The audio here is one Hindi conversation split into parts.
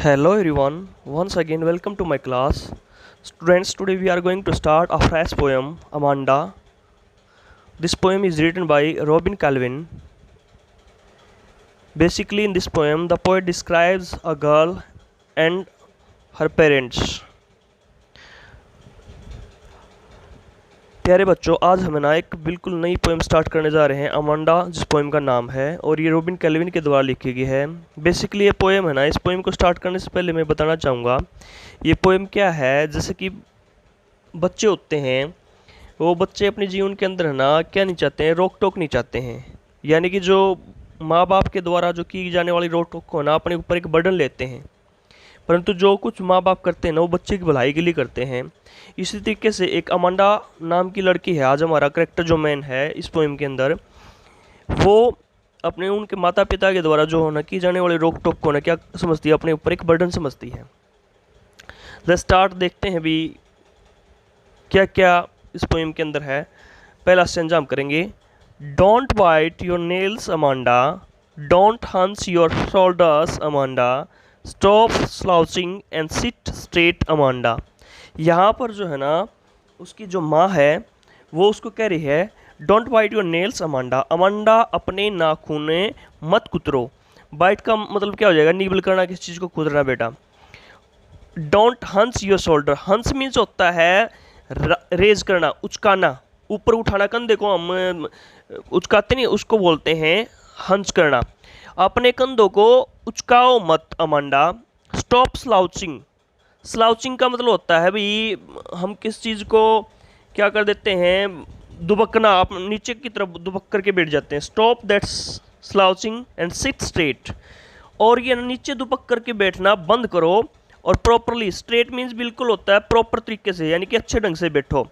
Hello everyone, once again welcome to my class. Students, today we are going to start a fresh poem, Amanda. This poem is written by Robin Calvin. Basically, in this poem, the poet describes a girl and her parents. प्यारे बच्चों, आज हम ना एक बिल्कुल नई पोएम स्टार्ट करने जा रहे हैं, अमांडा, जिस पोएम का नाम है और ये रॉबिन कैल्विन के द्वारा लिखी गई है। बेसिकली ये पोएम है ना, इस पोएम को स्टार्ट करने से पहले मैं बताना चाहूँगा ये पोएम क्या है। जैसे कि बच्चे होते हैं, वो बच्चे अपने जीवन के अंदर है ना क्या नहीं चाहते हैं, रोक टोक नहीं चाहते हैं। यानी कि जो माँ बाप के द्वारा जो की जाने वाली रोक टोक को ना अपने ऊपर एक बर्डन लेते हैं, परंतु जो कुछ माँ बाप करते हैं ना वो बच्चे की भलाई के लिए करते हैं। इसी तरीके से एक अमांडा नाम की लड़की है, आज हमारा करेक्टर जो मैन है इस पोएम के अंदर, वो अपने उनके माता पिता के द्वारा जो होना की जाने वाले रोक टोक को ना क्या समझती है, अपने ऊपर एक बर्डन समझती है। लेट्स स्टार्ट, देखते हैं भी क्या क्या इस पोएम के अंदर है। पहला स्टेंजा हम करेंगे। Don't bite your nails Amanda, don't hunch your shoulders Amanda, stop slouching and sit straight Amanda. यहाँ पर जो है ना उसकी जो माँ है वो उसको कह रही है don't bite your nails Amanda, Amanda अपने नाखूने मत कुतरो। बाइट का मतलब क्या हो जाएगा, नीबल करना, किसी चीज़ को कुतरना बेटा। डोंट हंस योर शोल्डर, हंस मीन्स होता है रेज करना, उचकाना, ऊपर उठाना। कंधे को हम उचकाते नहीं, उसको बोलते हैं हंस करना। अपने कंधों को उचकाओ मत अमांडा। स्टॉप स्लाउचिंग, स्लाउचिंग का मतलब होता है भाई हम किस चीज़ को क्या कर देते हैं, दुबकना, आप नीचे की तरफ दुबक करके बैठ जाते हैं। Stop that slouching and sit straight, और ये नीचे दुबक करके बैठना बंद करो और प्रॉपरली। स्ट्रेट मीन्स बिल्कुल होता है प्रॉपर तरीके से, यानी कि अच्छे ढंग से बैठो।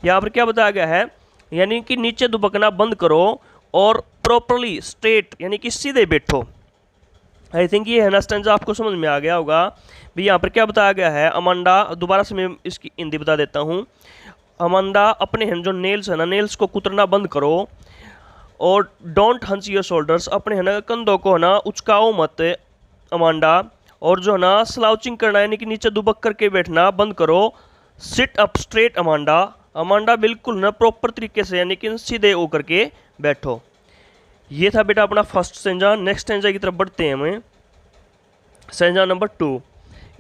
यहाँ पर क्या बताया गया है, यानी कि नीचे दुबकना बंद करो और प्रॉपरली स्ट्रेट यानी कि सीधे बैठो। आई थिंक ये है ना स्टेंजा आपको समझ में आ गया होगा भी। यहाँ पर क्या बताया गया है, अमांडा, दोबारा से मैं इसकी हिंदी बता देता हूँ। अमांडा अपने हैं जो नेल्स है ना, नेल्स को कुतरना बंद करो, और डोंट हंस योर शोल्डर्स, अपने है ना कंधों को है ना उचकाओ मत अमांडा, और जो है ना स्लाउचिंग करना यानी कि नीचे दुबक करके बैठना बंद करो। Sit up straight Amanda, Amanda बिल्कुल ना प्रॉपर तरीके से यानी कि सीधे होकर के बैठो। ये था बेटा अपना फर्स्ट स्टेंजा। नेक्स्ट स्टेंजा की तरफ बढ़ते हैं हमें, स्टेंजा नंबर 2।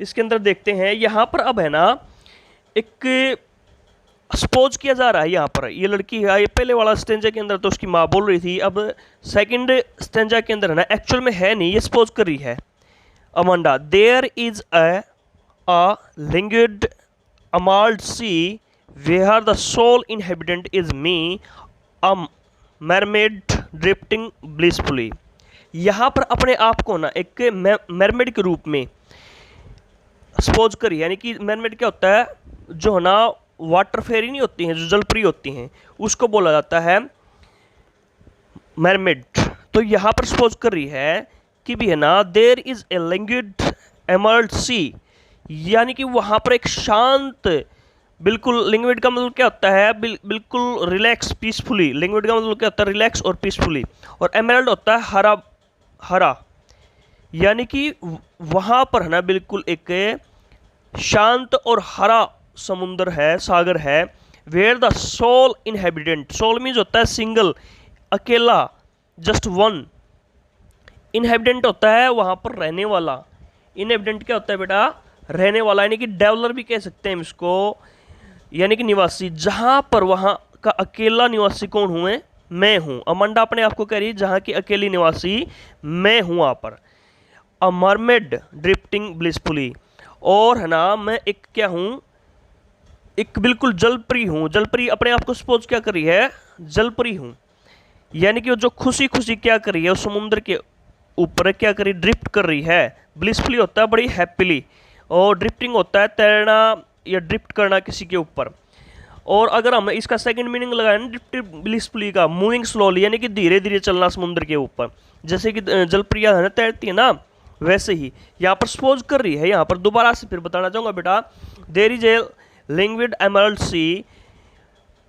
इसके अंदर देखते हैं, यहाँ पर अब है ना एक सपोज किया जा रहा है। यहाँ पर ये लड़की है, ये पहले वाला स्टेंजा के अंदर तो उसकी माँ बोल रही थी, अब सेकंड स्टेंजा के अंदर है ना एक्चुअल में है नहीं, ये सपोज कर रही है Amanda. There is a liquid emerald sea where the sole inhabitant is me, a mermaid drifting blissfully. यहाँ पर अपने आप को ना एक मरमेड के रूप में सपोज करिए, यानी कि मरमेड क्या होता है, जो है ना वाटर फेरी नहीं होती हैं, जो जलपरी होती हैं, उसको बोला जाता है मरमेड। तो यहाँ पर सपोज कर रही है कि भी है ना देयर इज ए लिंग्विड एमर्ल्ड सी, यानी कि वहाँ पर एक शांत, बिल्कुल, लिंग्विड का मतलब क्या होता है, बिल्कुल रिलैक्स पीसफुली। लिंग्विड का मतलब क्या होता है, रिलैक्स और पीसफुली। और एमरल्ड होता है हरा हरा, यानी कि वहाँ पर है ना बिल्कुल एक शांत और हरा समुंदर है, सागर है। Where the sole inhabitant, sole means होता है सिंगल, अकेला, जस्ट वन। इनहेबिटेंट होता है वहाँ पर रहने वाला। इनहेबिटेंट क्या होता है बेटा, रहने वाला, यानी कि डेवलपर भी कह सकते हैं इसको, यानी कि निवासी। जहाँ पर वहाँ का अकेला निवासी कौन हूँ मैं हूँ। अमांडा अपने आप को कह रही है जहाँ की अकेली निवासी मैं हूँ वहाँ पर। अ मरमेड ड्रिफ्टिंग ब्लिसफुली, और है ना मैं एक क्या हूँ, एक बिल्कुल जलपरी हूँ। जलपरी अपने आप को सपोज क्या कर रही है, जलपरी हूँ, यानी कि वो जो खुशी खुशी क्या कर रही है, उस समुद्र के ऊपर क्या कर रही, ड्रिफ्ट कर रही है। ब्लिसफुली होता है बड़ी हैप्पीली, और ड्रिफ्टिंग होता है तैरना या ड्रिफ्ट करना किसी के ऊपर। और अगर हम इसका सेकंड मीनिंग लगाएं ड्रिफ्ट ब्लिसफुली का, मूविंग स्लोली, यानी कि धीरे धीरे चलना समुद्र के ऊपर, जैसे कि जलप्रिया है ना तैरती है ना, वैसे ही यहाँ पर सपोज कर रही है। यहाँ पर दोबारा से फिर बताना चाहूँगा बेटा, there is a liquid emerald sea,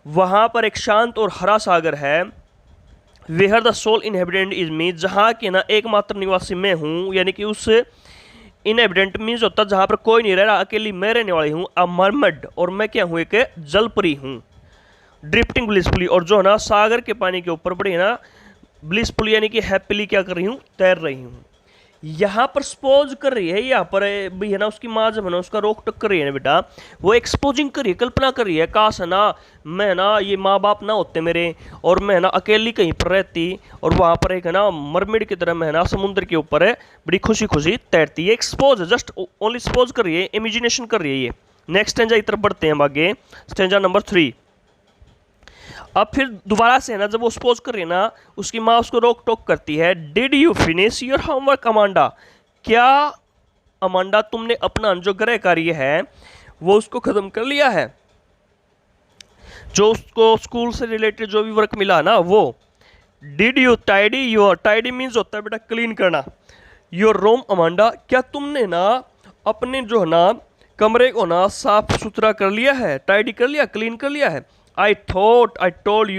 वहाँ पर एक शांत और हरा सागर है। Where the sole inhabitant is me, जहाँ के ना एकमात्र निवासी मैं हूँ, यानी कि उस इनएबिडेंट मीन्स होता जहां पर कोई नहीं रह रहा, अकेली मैं रहने वाली हूँ। अ मरमड, और मैं क्या हूँ, एक जलपरी हूँ। ड्रिफ्टिंग ब्लिसफुली, और जो है ना सागर के पानी के ऊपर बड़ी है ना ब्लिसफुली यानी कि हैप्पीली क्या कर रही हूँ, तैर रही हूँ। यहाँ पर सपोज कर रही है, यहाँ पर भी है ना उसकी माँ जब है ना उसका रोक टोक कर रही है ना बेटा, वो एक्सपोजिंग कर रही है, कल्पना कर रही है, काश है ना मैं ना ये माँ बाप ना होते मेरे, और मैं है ना अकेली कहीं पर रहती, और वहाँ पर एक है ना मरमिड की तरह मैं है ना समुद्र के ऊपर है बड़ी खुशी खुशी तैरती है। एक्सपोज जस्ट ओनली सपोज कर रही है, इमेजिनेशन कर रही है ये। नेक्स्ट स्टेंजा की तरफ बढ़ते हैं आगे, स्टेंजा नंबर 3। अब फिर दोबारा से है ना जब वो सपोज कर रही है ना, उसकी माँ उसको रोक टोक करती है। Did you finish your homework Amanda, क्या अमांडा तुमने अपना जो गृह कार्य है वो उसको खत्म कर लिया है, जो उसको स्कूल से रिलेटेड जो भी वर्क मिला ना वो। Did you tidy your, tidy means होता है बेटा क्लीन करना, योर रूम अमांडा, क्या तुमने ना अपने जो है ना कमरे को ना साफ सुथरा कर लिया है, टाइडी कर लिया, क्लीन कर लिया है। I told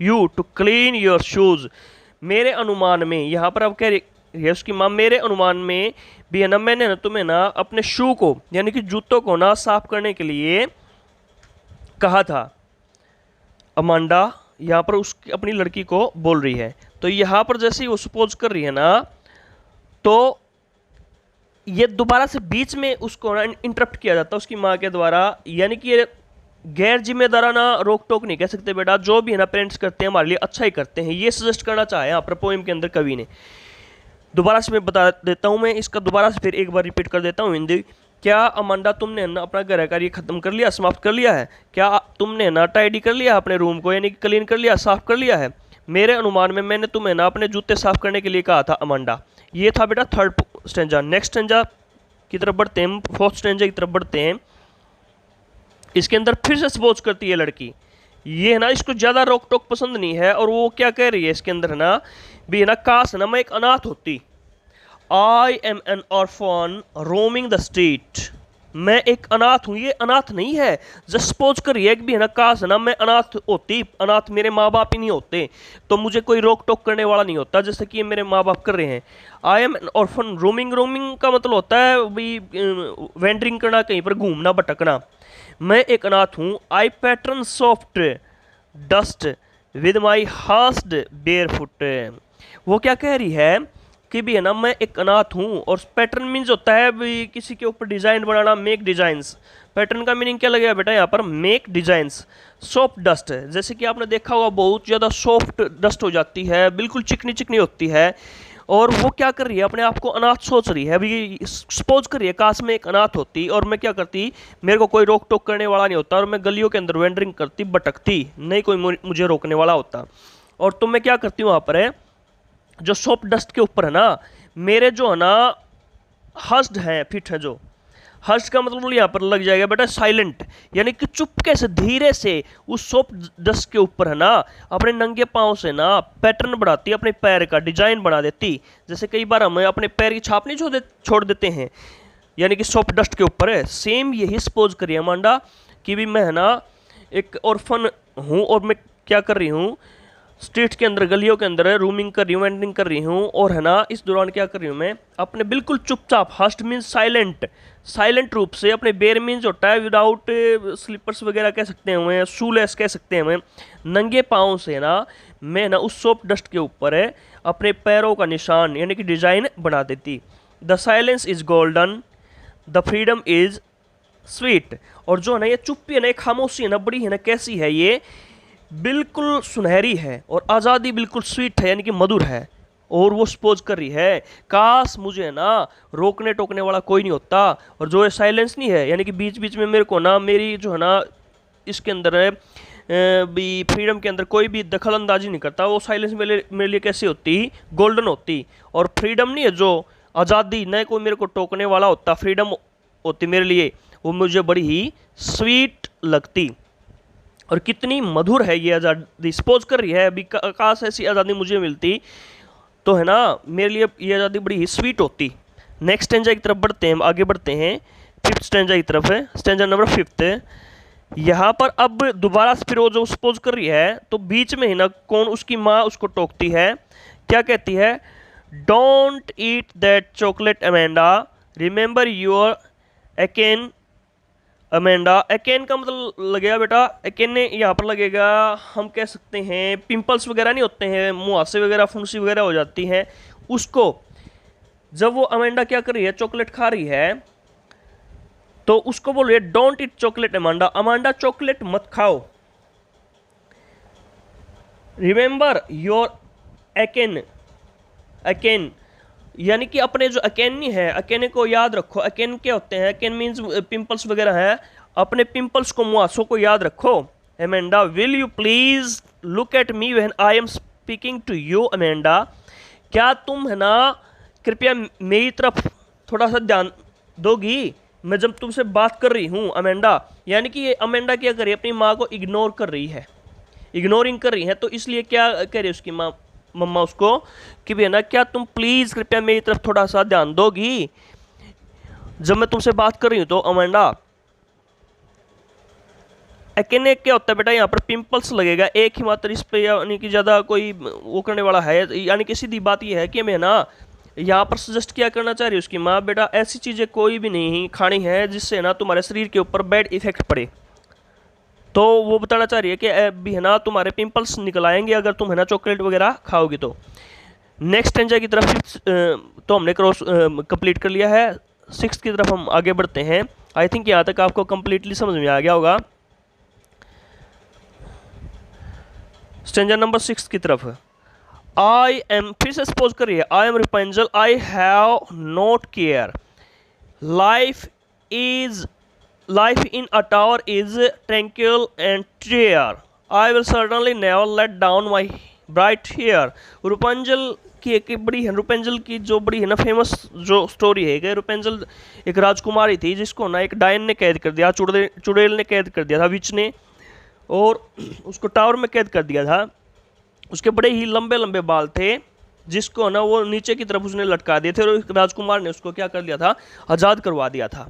you to clean your shoes, मेरे अनुमान में, यहाँ पर अब कह रही है उसकी माँ, मेरे अनुमान में भी है ना मैंने ना तुम्हें ना अपने शू को यानी कि जूतों को ना साफ करने के लिए कहा था। अमांडा यहाँ पर उसकी अपनी लड़की को बोल रही है। तो यहाँ पर जैसे ही वो सपोज कर रही है ना, तो ये दोबारा से बीच में उसको ना इंटरप्ट किया जाता है उसकी माँ के द्वारा, यानी कि ये गैर जिम्मेदाराना रोक टोक नहीं कह सकते बेटा, जो भी है ना पेरेंट्स करते हैं हमारे लिए अच्छा ही करते हैं, ये सजेस्ट करना चाहे यहाँ पर पोएम के अंदर कवि ने। दोबारा से मैं बता देता हूँ, मैं इसका दोबारा से फिर एक बार रिपीट कर देता हूँ हिंदी। क्या अमांडा तुमने ना अपना गृह कार्य खत्म कर लिया, समाप्त कर लिया है, क्या तुमने ना टाइडी कर लिया अपने रूम को यानी कि क्लीन कर लिया, साफ कर लिया है। मेरे अनुमान में मैंने तुम्हें ना अपने जूते साफ करने के लिए कहा था अमांडा। ये था बेटा थर्ड स्टेंजा। नेक्स्ट स्टेंजा की तरफ बढ़ते हैं, फोर्थ स्टेंजा की तरफ बढ़ते हैं। इसके अंदर फिर से सपोज करती है लड़की, ये है ना इसको ज़्यादा रोक टोक पसंद नहीं है, और वो क्या कह रही है इसके अंदर है ना भी है ना, काश ना मैं एक अनाथ होती। I am N orphan roaming the street, मैं एक अनाथ हूँ, ये अनाथ नहीं है, जस्ट सपोज करिए कि भी है ना काश ना मैं अनाथ होती, अनाथ मेरे माँ बाप ही नहीं होते तो मुझे कोई रोक टोक करने वाला नहीं होता जैसे कि ये मेरे माँ बाप कर रहे हैं। I am N orphan roaming, roaming का मतलब होता है भी वेंडरिंग करना, कहीं पर घूमना भटकना। मैं एक अनाथ हूँ। I pattern soft dust with my hard bare foot, वो क्या कह रही है कि भी है ना मैं एक अनाथ हूँ, और पैटर्न मीन्स होता है भी किसी के ऊपर डिज़ाइन बनाना, मेक डिज़ाइंस। पैटर्न का मीनिंग क्या लगेगा बेटा यहाँ पर, मेक डिज़ाइंस। सॉफ्ट डस्ट, जैसे कि आपने देखा होगा बहुत ज़्यादा सॉफ्ट डस्ट हो जाती है, बिल्कुल चिकनी चिकनी होती है, और वो क्या कर रही है अपने आप को अनाथ सोच रही है। अभी सपोज कर रही है काश मैं एक अनाथ होती और मैं क्या करती, मेरे को कोई रोक टोक करने वाला नहीं होता, और मैं गलियों के अंदर वेंडरिंग करती, भटकती, नहीं कोई मुझे रोकने वाला होता। और तो मैं क्या करती हूँ वहाँ पर है जो सॉफ्ट डस्ट के ऊपर है ना, मेरे जो है ना हस्ड है, फिट है जो, हर्ष का मतलब यहाँ पर लग जाएगा बेटा साइलेंट, यानी कि चुपके से धीरे से उस सॉफ्ट डस्ट के ऊपर है ना अपने नंगे पाँव से ना पैटर्न बनाती, अपने पैर का डिजाइन बना देती। जैसे कई बार हम अपने पैर की छाप नहीं छोड़ देते हैं, यानी कि सॉफ्ट डस्ट के ऊपर है। सेम यही सपोज करिए अमांडा कि भी मैं है ना एक ऑर्फन हूँ, और मैं क्या कर रही हूँ स्ट्रीट के अंदर, गलियों के अंदर रूमिंग कर रही हूँ, वेंडरिंग कर रही हूँ, और है ना इस दौरान क्या कर रही हूँ मैं अपने बिल्कुल चुपचाप, हस्ट मीन्स साइलेंट, साइलेंट रूप से, अपने बेर मीन्स होता है विदाउट स्लीपर्स वगैरह कह सकते हैं, शूलेस कह सकते हैं, नंगे पाँव से ना मैं ना उस सॉफ्ट डस्ट के ऊपर है अपने पैरों का निशान यानी कि डिजाइन बना देती। The silence is golden, the freedom is sweet, और जो है ना ये चुप्पी है ना, एक खामोशी है ना, बड़ी है ना कैसी है, ये बिल्कुल सुनहरी है, और आज़ादी बिल्कुल स्वीट है यानी कि मधुर है। और वो सपोज कर रही है काश मुझे ना रोकने टोकने वाला कोई नहीं होता, और जो है साइलेंस नहीं है यानी कि बीच बीच में मेरे को ना मेरी जो है ना इसके अंदर है भी फ्रीडम के अंदर कोई भी दखल अंदाजी नहीं करता, वो साइलेंस मेरे लिए कैसी होती, गोल्डन होती। और फ्रीडम नहीं है जो आज़ादी, न कोई मेरे को टोकने वाला होता, फ्रीडम होती मेरे लिए, वो मुझे बड़ी ही स्वीट लगती। और कितनी मधुर है ये आज़ादी, सपोज कर रही है अभी काश ऐसी आज़ादी मुझे मिलती तो है ना मेरे लिए ये आज़ादी बड़ी ही स्वीट होती। नेक्स्ट स्टेंजा की तरफ बढ़ते हैं, आगे बढ़ते हैं फिफ्थ स्टेंजा की तरफ है, स्टेंजा नंबर 5। यहाँ पर अब दोबारा से फिर वो जो सपोज कर रही है तो बीच में ही ना कौन, उसकी माँ उसको टोकती है, क्या कहती है, don't eat that chocolate Amanda, remember your Oaken Amanda. Oaken का मतलब लगेगा बेटा, अकेन ने यहाँ पर लगेगा, हम कह सकते हैं पिंपल्स वगैरह नहीं होते हैं, मुहासे वगैरह फुंसी वगैरह हो जाती हैं, उसको जब वो अमेंडा क्या कर रही है, चॉकलेट खा रही है, तो उसको बोल रही है don't eat chocolate Amanda, Amanda chocolate मत खाओ। रिमेंबर योर अकेन, अकेन यानी कि अपने जो अकेनी है, अकेने को याद रखो। अकेन क्या होते हैं, अकेन मीन्स पिंपल्स वगैरह है, अपने पिंपल्स को मुहासों को याद रखो। Amanda will you please look at me when I am speaking to you, Amanda क्या तुम है ना कृपया मेरी तरफ थोड़ा सा ध्यान दोगी मैं जब तुमसे बात कर रही हूँ, अमेंडा। यानी कि ये अमेंडा क्या कर रही है, अपनी माँ को इग्नोर कर रही है, इग्नोरिंग कर रही है, तो इसलिए क्या कह रही है उसकी माँ, मम्मा उसको कि भी है ना क्या तुम प्लीज़ कृपया मेरी तरफ थोड़ा सा ध्यान दोगी जब मैं तुमसे बात कर रही हूँ, तो अमेंडा। अकेले क्या होता है बेटा, यहाँ पर पिंपल्स लगेगा एक ही मात्र इस पे, यानी कि ज़्यादा कोई वो करने वाला है, यानी कि सीधी बात ये है कि मैं ना यहाँ पर सजेस्ट क्या करना चाह रही हूँ उसकी माँ, बेटा ऐसी चीज़ें कोई भी नहीं खानी है जिससे ना तुम्हारे शरीर के ऊपर बैड इफेक्ट पड़े। तो वो बताना चाह रही है कि भी है ना तुम्हारे पिंपल्स निकल आएंगे अगर तुम है ना चॉकलेट वगैरह खाओगी तो। नेक्स्ट स्टेंजा की तरफ तो हमने क्रॉस कंप्लीट कर लिया है, सिक्स की तरफ हम आगे बढ़ते हैं। आई थिंक यहाँ तक आपको कंप्लीटली समझ में आ गया होगा। स्टेंजा नंबर 6 की तरफ आई एम, फिर से सपोज करिए, I am Rapunzel, I have not care, life is, life in a tower is tranquil and clear, I will certainly never let down my bright hair। रूपेंजल की एक बड़ी है, रूपेंजल की जो बड़ी है ना फेमस जो स्टोरी है कि रूपेंजल एक राजकुमारी थी जिसको ना एक डायन ने कैद कर दिया, चुड़ैल ने कैद कर दिया था, विच ने, और उसको टावर में कैद कर दिया था। उसके बड़े ही लंबे लंबे बाल थे जिसको ना वो नीचे की तरफ उसने लटका दिए थे, और राजकुमार ने उसको क्या कर दिया था, आज़ाद करवा दिया था।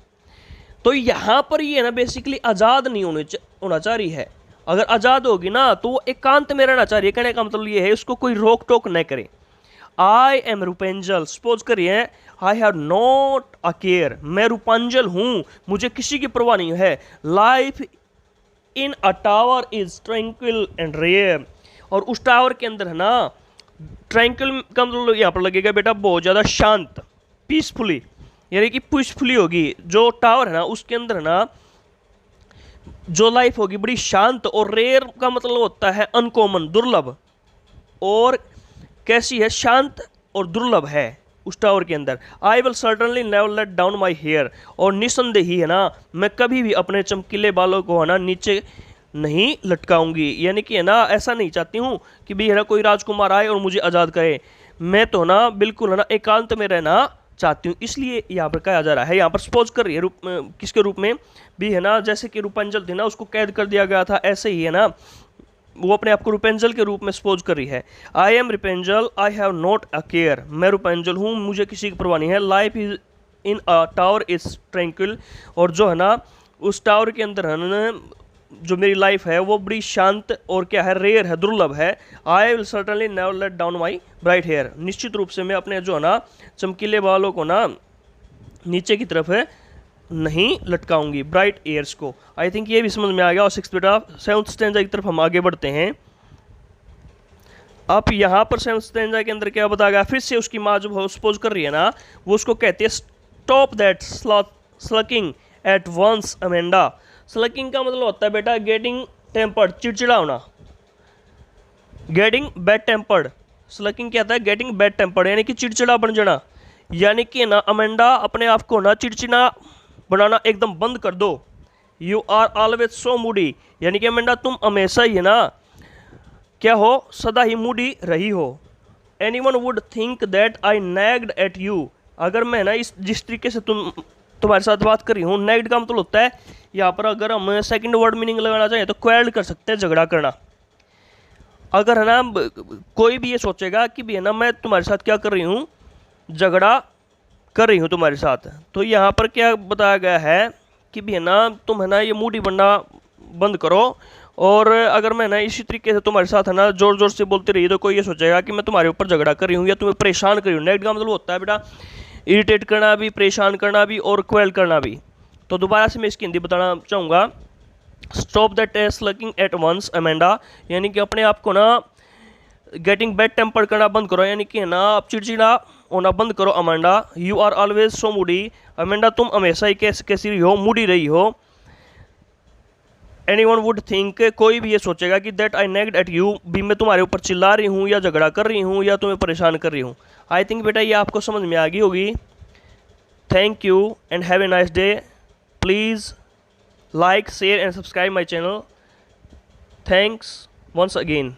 तो यहाँ पर ये ना बेसिकली आज़ाद नहीं होना चाह रही है, अगर आज़ाद होगी ना तो वो एकांत में रहना चाह रही है। कहने का मतलब ये है उसको कोई रोक टोक न करे। आई एम रूपेंजल, सपोज करिए I have not a care, मैं रूपांजल हूँ, मुझे किसी की परवाह नहीं है। Life in a tower is tranquil and rare, और उस टावर के अंदर है ना, ट्रैंक्विल का मतलब यहाँ पर लगेगा बेटा बहुत ज़्यादा शांत, पीसफुली, यानी कि पीसफुली होगी जो टावर है ना, उसके अंदर है ना जो लाइफ होगी बड़ी शांत। और रेयर का मतलब होता है अनकॉमन, दुर्लभ, और कैसी है, शांत और दुर्लभ है उस टावर के अंदर। I will certainly never let down my hair, और निसंदेही है ना मैं कभी भी अपने चमकीले बालों को है ना नीचे नहीं लटकाऊंगी, यानी कि है ना ऐसा नहीं चाहती हूँ कि भी है ना कोई राजकुमार आए और मुझे आज़ाद करे, मैं तो ना बिल्कुल है ना एकांत में रहना चाहती हूँ। इसलिए यहाँ पर कहा जा रहा है, यहाँ पर सपोज कर रही है किसके रूप में भी है ना, जैसे कि रूपेंजल थी ना उसको कैद कर दिया गया था, ऐसे ही है ना वो अपने आप को रूपेंजल के रूप में सपोज कर रही है। I am Rapunzel, I have not a care, मैं रूपेंजल हूँ, मुझे किसी की परवाह नहीं है। Life is in a tower is tranquil, और जो है ना उस टावर के अंदर है ना जो मेरी लाइफ है वो बड़ी शांत और क्या है, रेयर है, दुर्लभ है। I will certainly never let down my bright hair, निश्चित रूप से मैं अपने जो है ना चमकीले बालों को ना नीचे की तरफ है नहीं लटकाऊंगी, ब्राइट एयर्स को। आई थिंक ये भी समझ में आ गया। और सिक्स बेटा सेवंथ स्टैंजा की तरफ हम आगे बढ़ते हैं। अब यहाँ पर सेवंथ स्टैंजा के अंदर क्या बताया गया, फिर से उसकी माँ जो सपोज कर रही है ना वो उसको कहती है stop that sulking at once Amanda. Sulking का मतलब होता है बेटा गेटिंग टेम्पर्ड, चिड़चिड़ा होना, गेटिंग बैड टेम्पर्ड। स्लकिंग क्या था, गेटिंग बैड टेम्पर्ड, यानी कि चिड़चिड़ा बन जाना। यानी कि ना अमेंडा अपने आप को ना चिड़चिड़ा बनाना एकदम बंद कर दो। You are always so moody, यानी कि अमेंडा तुम हमेशा ही है ना क्या हो, सदा ही मूडी रही हो। Anyone would think that I nagged at you, अगर मैं ना इस जिस तरीके से तुम्हारे साथ बात कर रही हूँ, नैग्ड का मतलब होता है यहाँ पर अगर हम सेकंड वर्ड मीनिंग लगाना चाहें तो क्वेल्ड कर सकते हैं, झगड़ा करना। अगर है ना कोई भी ये सोचेगा कि भी है ना मैं तुम्हारे साथ क्या कर रही हूँ, झगड़ा कर रही हूँ तुम्हारे साथ, तो यहाँ पर क्या बताया गया है कि भी है ना तुम है ना ये मूडी बनना बंद करो और अगर मैं ना इसी तरीके से तुम्हारे साथ है ना जोर जोर से बोलती रही तो कोई ये सोचेगा कि मैं तुम्हारे ऊपर झगड़ा कर रही हूँ या तुम्हें परेशान कर रही हूँ। नेगेटिव का मतलब होता है बेटा इरिटेट करना भी, परेशान करना भी और क्वेल करना भी। तो दोबारा से मैं इसकी हिंदी बताना चाहूँगा। Stop that sulking at once Amanda, यानी कि अपने आप को ना गेटिंग बैड टेम्पर करना बंद करो, यानी कि है ना आप चिड़चिड़ा होना बंद करो अमेंडा। You are always so moody, Amanda तुम हमेशा ही कैसी रही हो, मूडी रही हो। एनी वन वुड थिंक, कोई भी ये सोचेगा कि दैट आई नेग्ड एट यू, भी मैं तुम्हारे ऊपर चिल्ला रही हूँ या झगड़ा कर रही हूँ या तुम्हें परेशान कर रही हूँ। आई थिंक बेटा ये आपको समझ में आ गई होगी। Thank you and have a nice day. Please like, share and subscribe my channel. Thanks once again.